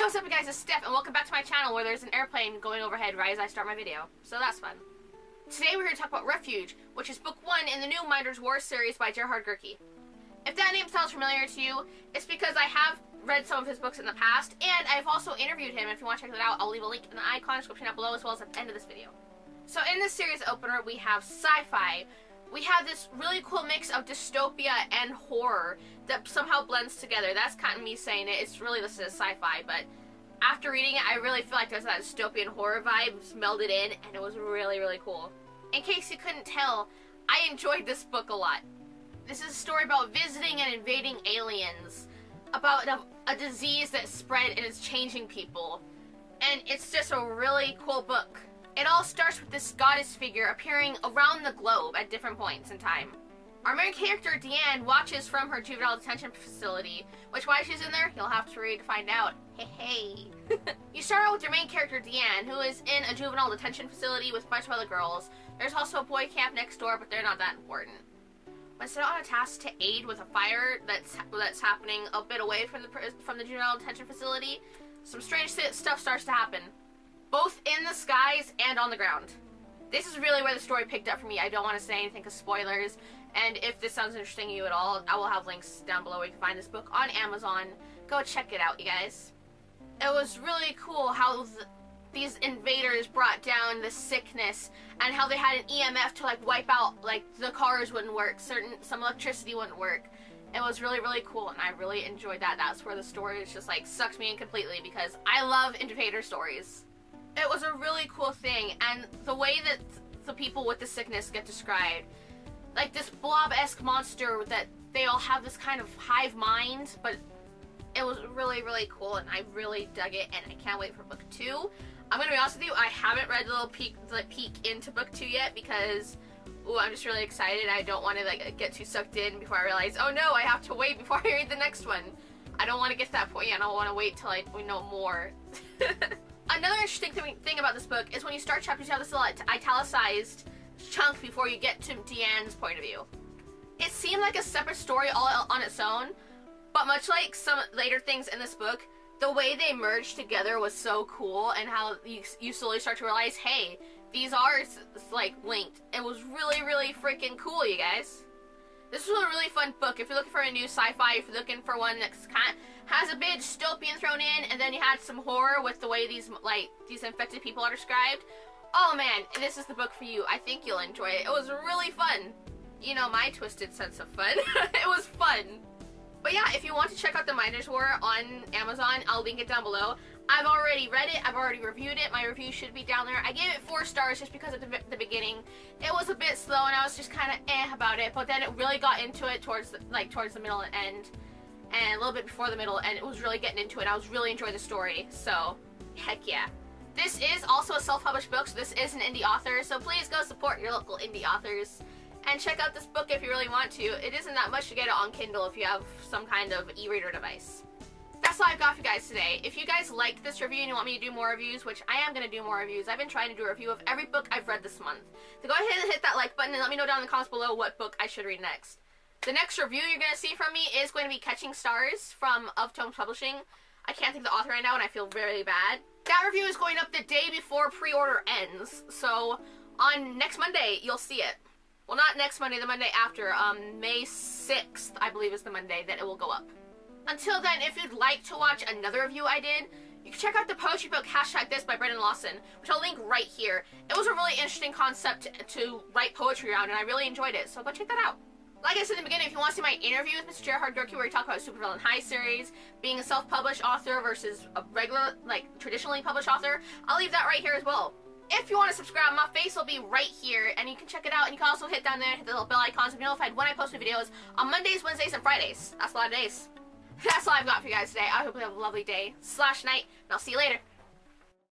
Hey, what's up, guys? It's Steph, and welcome back to my channel where there's an airplane going overhead right as I start my video. So that's fun. Today we're going to talk about Refuge, which is book 1 in the new Minder'S series by Gerhard Gerke. If that name sounds familiar to you, it's because I have read some of his books in the past, and I've also interviewed him. If you want to check that out, I'll leave a link in the icon description down below as well as at the end of this video. So in this series opener, we have Sci-Fi. We have this really cool mix of dystopia and horror that somehow blends together. That's kind of me saying it. It's really listed as sci-fi, but after reading it, I really feel like there's that dystopian horror vibe melded in, and it was really, really cool. In case you couldn't tell, I enjoyed this book a lot. This is a story about visiting and invading aliens, about a disease that spread and is changing people, and it's just a really cool book. It all starts with this goddess figure appearing around the globe at different points in time. Our main character, Deanne, watches from her juvenile detention facility, which why she's in there, you'll have to read to find out. Hey, hey. You start out with your main character, Deanne, who is in a juvenile detention facility with a bunch of other girls. There's also a boy camp next door, but they're not that important. When sent on a task to aid with a fire that's happening a bit away from the juvenile detention facility, some strange stuff starts to happen, both in the skies and on the ground. This is really where the story picked up for me. I don't want to say anything because spoilers, and if this sounds interesting to you at all, I will have links down below where you can find this book on Amazon. Go check it out, you guys. It was really cool how these invaders brought down the sickness and how they had an EMF to like wipe out, like the cars wouldn't work, some electricity wouldn't work. It was really, really cool, and I really enjoyed that. That's where the story just like sucks me in completely because I love invader stories. It was a really cool thing, and the way that the people with the sickness get described, like this blob-esque monster that they all have this kind of hive mind, but it was really, really cool, and I really dug it, and I can't wait for book 2. I'm gonna be honest with you, I haven't read the little peek into book 2 yet because, ooh, I'm just really excited. I don't want to like get too sucked in before I realize, oh no, I have to wait before I read the next one. I don't want to get to that point yet. I don't want to wait till like we know more. Another interesting thing about this book is when you start chapters, you have this little italicized chunk before you get to Deanne's point of view. It seemed like a separate story all on its own, but much like some later things in this book, the way they merged together was so cool, and how you slowly start to realize, hey, these are like linked. It was really, really freaking cool, you guys. This was a really fun book. If you're looking for a new sci-fi, if you're looking for one that's has a bit dystopian thrown in, and then you had some horror with the way these infected people are described, oh man, this is the book for you. I think you'll enjoy it. It was really fun. You know, my twisted sense of fun. It was fun. But yeah, if you want to check out the Minder'S on Amazon, I'll link it down below. I've already read it. I've already reviewed it. My review should be down there. I gave it 4 stars just because at the beginning it was a bit slow and I was just kind of about it. But then it really got into it towards the middle and end, and a little bit before the middle, and it was really getting into it. I was really enjoying the story. So heck yeah. This is also a self-published book, so this is an indie author. So please go support your local indie authors. And check out this book if you really want to. It isn't that much to get it on Kindle if you have some kind of e-reader device. That's all I've got for you guys today. If you guys liked this review and you want me to do more reviews, which I am going to do more reviews, I've been trying to do a review of every book I've read this month. So go ahead and hit that like button and let me know down in the comments below what book I should read next. The next review you're going to see from me is going to be Catching Stars from Of Tomes Publishing. I can't think of the author right now and I feel very bad. That review is going up the day before pre-order ends. So on next Monday, you'll see it. Well, not next Monday, the Monday after. May 6th, I believe, is the Monday that it will go up. Until then, if you'd like to watch another review I did, you can check out the poetry book #this by Brendan Lawson, which I'll link right here. It was a really interesting concept to write poetry around, and I really enjoyed it, so go check that out. Like I said in the beginning, if you want to see my interview with Mr. Gerhard Gerke, where we talk about Supervillain High series, being a self-published author versus a regular, traditionally published author, I'll leave that right here as well. If you want to subscribe, my face will be right here, and you can check it out, and you can also hit down there and hit the little bell icon to be notified when I post new videos on Mondays, Wednesdays, and Fridays. That's a lot of days. That's all I've got for you guys today. I hope you have a lovely day /night, and I'll see you later.